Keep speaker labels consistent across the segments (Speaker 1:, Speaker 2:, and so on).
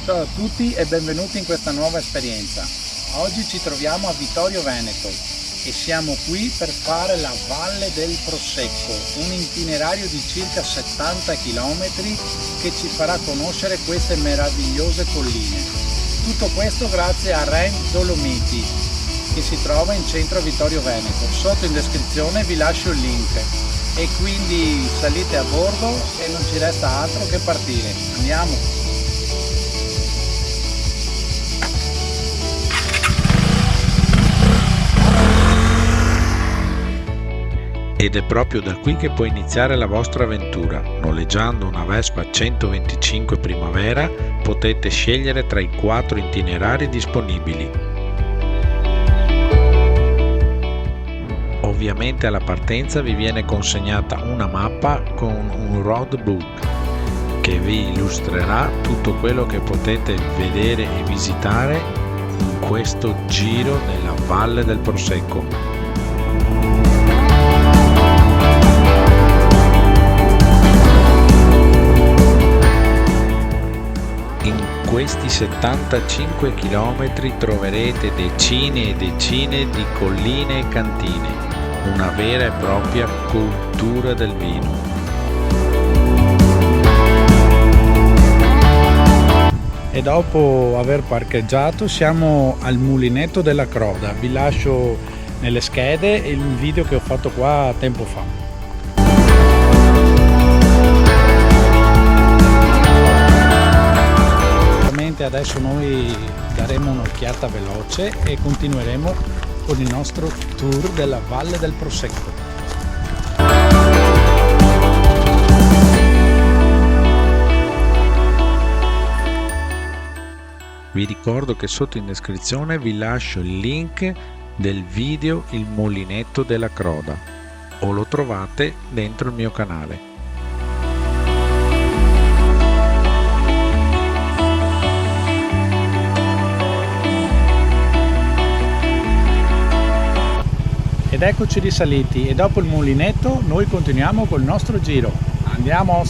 Speaker 1: Ciao a tutti e benvenuti in questa nuova esperienza. Oggi ci troviamo a Vittorio Veneto e siamo qui per fare la Valle del Prosecco, un itinerario di circa 70 km che ci farà conoscere queste meravigliose colline. Tutto questo grazie a Ren Dolomiti, che si trova in centro a Vittorio Veneto. Sotto in descrizione vi lascio il link e quindi salite a bordo e non ci resta altro che partire. Andiamo!
Speaker 2: Ed è proprio da qui che può iniziare la vostra avventura. Noleggiando una Vespa 125 Primavera potete scegliere tra i 4 itinerari disponibili. Ovviamente alla partenza vi viene consegnata una mappa con un roadbook che vi illustrerà tutto quello che potete vedere e visitare in questo giro nella Valle del Prosecco. In questi 75 km troverete decine e decine di colline e cantine, una vera e propria cultura del vino.
Speaker 1: E dopo aver parcheggiato siamo al Mulinetto della Croda. Vi lascio nelle schede il video che ho fatto qua tempo fa. Adesso noi daremo un'occhiata veloce e continueremo con il nostro tour della Valle del Prosecco.
Speaker 2: Vi ricordo che sotto in descrizione vi lascio il link del video Il Mulinetto della Croda o lo trovate dentro il mio canale.
Speaker 1: Ed eccoci risaliti e dopo il mulinetto noi continuiamo col nostro giro. Andiamo!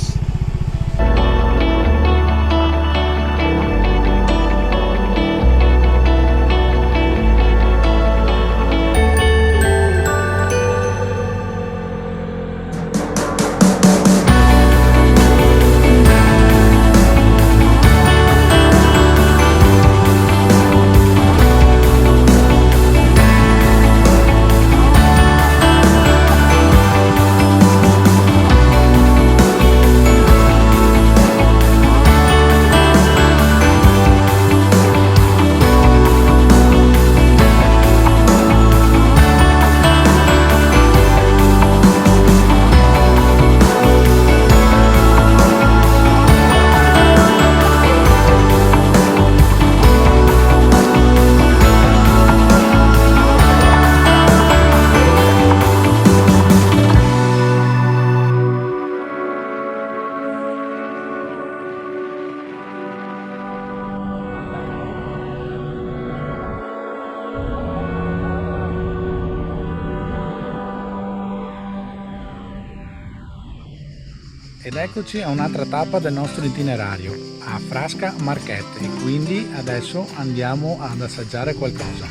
Speaker 1: Ed eccoci a un'altra tappa del nostro itinerario, a Frasca Marchette, e quindi adesso andiamo ad assaggiare qualcosa.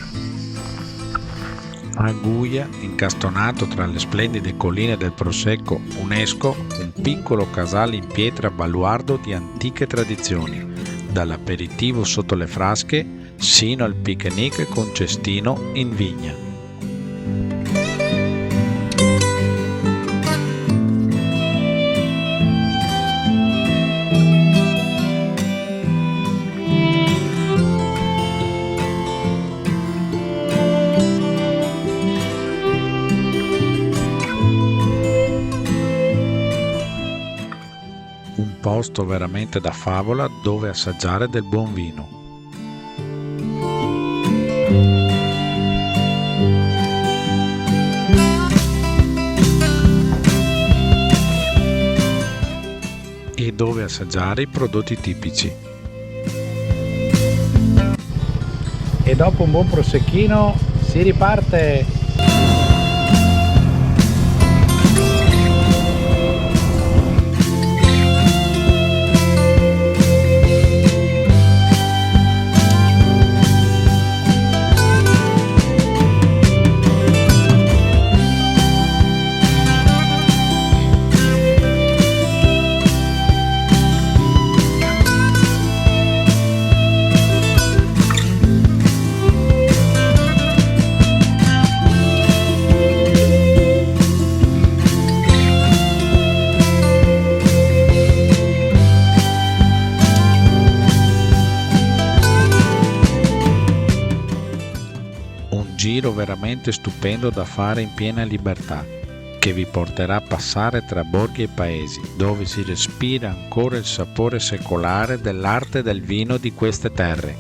Speaker 2: A Guia, incastonato tra le splendide colline del Prosecco, UNESCO, un piccolo casale in pietra baluardo di antiche tradizioni, dall'aperitivo sotto le frasche sino al picnic con cestino in vigna. Un posto veramente da favola dove assaggiare del buon vino. E dove assaggiare i prodotti tipici.
Speaker 1: E dopo un buon prosecchino si riparte!
Speaker 2: veramente stupendo da fare in piena libertà, che vi porterà a passare tra borghi e paesi, dove si respira ancora il sapore secolare dell'arte del vino di queste terre,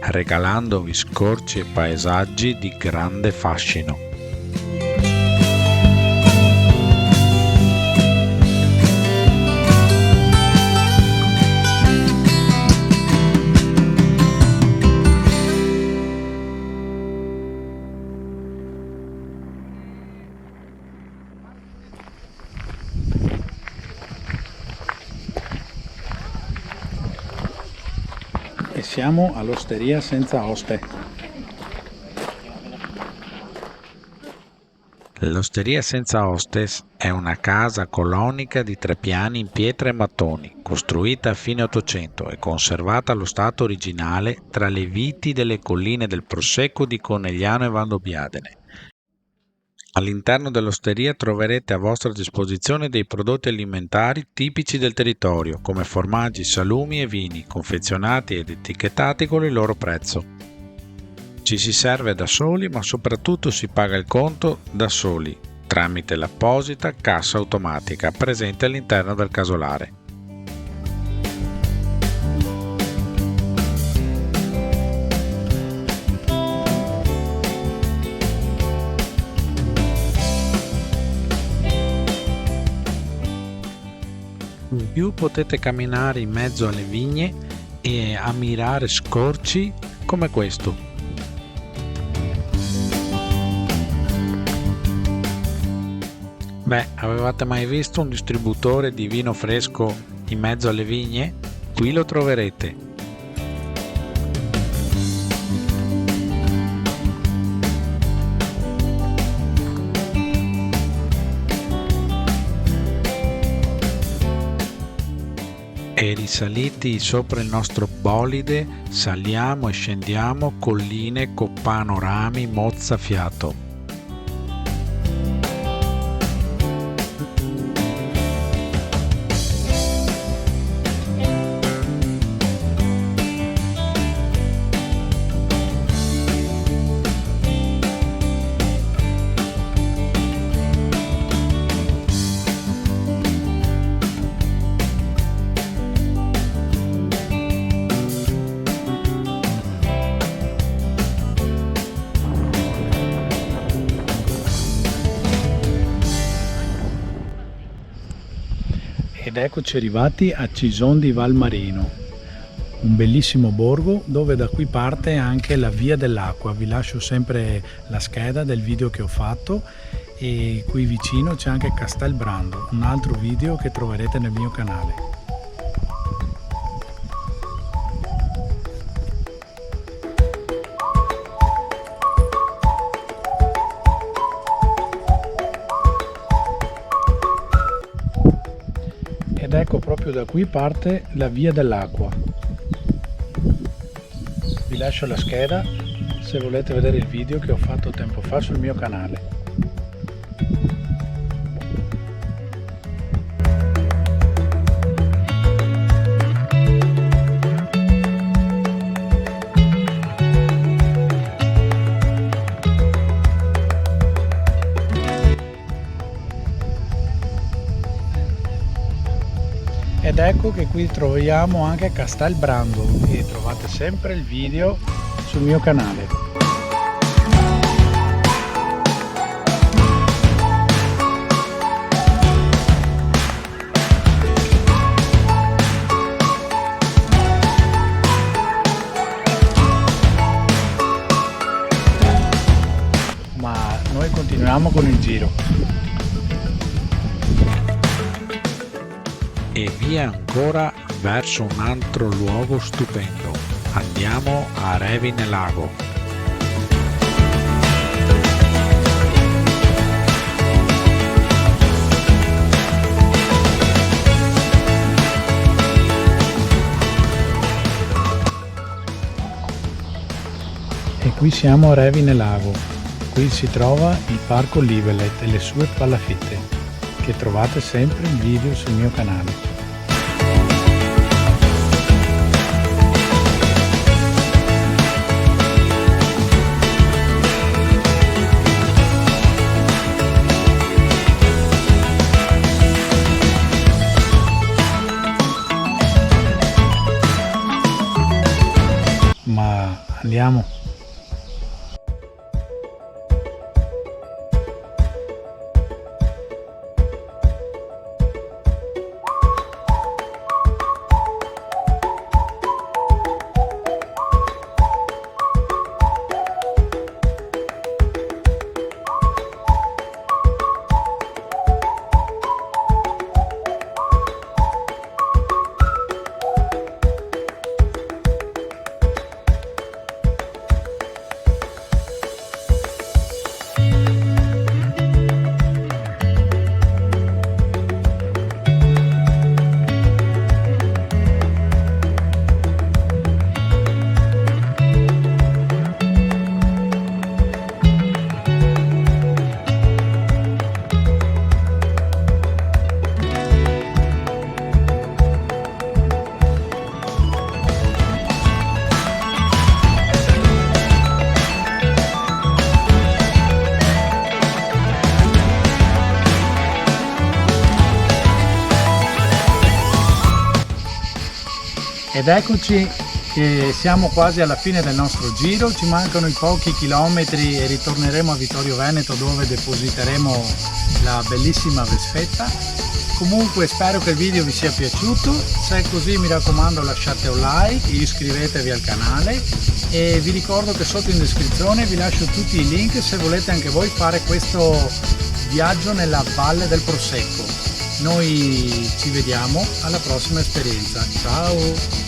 Speaker 2: regalandovi scorci e paesaggi di grande fascino.
Speaker 1: E siamo all'Osteria Senza Oste.
Speaker 2: L'Osteria Senza Hostes è una casa colonica di 3 piani in pietra e mattoni, costruita a fine Ottocento e conservata allo stato originale tra le viti delle colline del Prosecco di Conegliano e Valdobbiadene. All'interno dell'osteria troverete a vostra disposizione dei prodotti alimentari tipici del territorio, come formaggi, salumi e vini, confezionati ed etichettati con il loro prezzo. Ci si serve da soli, ma soprattutto si paga il conto da soli, tramite l'apposita cassa automatica presente all'interno del casolare. In più potete camminare in mezzo alle vigne e ammirare scorci come questo. Beh, avevate mai visto un distributore di vino fresco in mezzo alle vigne? Qui lo troverete. E risaliti sopra il nostro bolide, saliamo e scendiamo colline con panorami mozzafiato.
Speaker 1: Ed eccoci arrivati a Cison di Valmarino, un bellissimo borgo dove da qui parte anche la Via dell'Acqua. Vi lascio sempre la scheda del video che ho fatto e qui vicino c'è anche Castelbrando, un altro video che troverete nel mio canale. Ed ecco, proprio da qui parte la Via dell'Acqua. Vi lascio la scheda se volete vedere il video che ho fatto tempo fa sul mio canale. Ed ecco che qui troviamo anche Castelbrando e trovate sempre il video sul mio canale. Ma noi continuiamo con il giro.
Speaker 2: E via ancora verso un altro luogo stupendo. Andiamo a Revine Lago.
Speaker 1: E qui siamo a Revine Lago. Qui si trova il Parco Livelet e le sue palafitte, che trovate sempre in video sul mio canale. vediamo. Ed eccoci che siamo quasi alla fine del nostro giro, ci mancano i pochi chilometri e ritorneremo a Vittorio Veneto, dove depositeremo la bellissima Vesfetta. Comunque spero che il video vi sia piaciuto, se è così mi raccomando lasciate un like, iscrivetevi al canale e vi ricordo che sotto in descrizione vi lascio tutti i link se volete anche voi fare questo viaggio nella Valle del Prosecco. Noi ci vediamo alla prossima esperienza, ciao!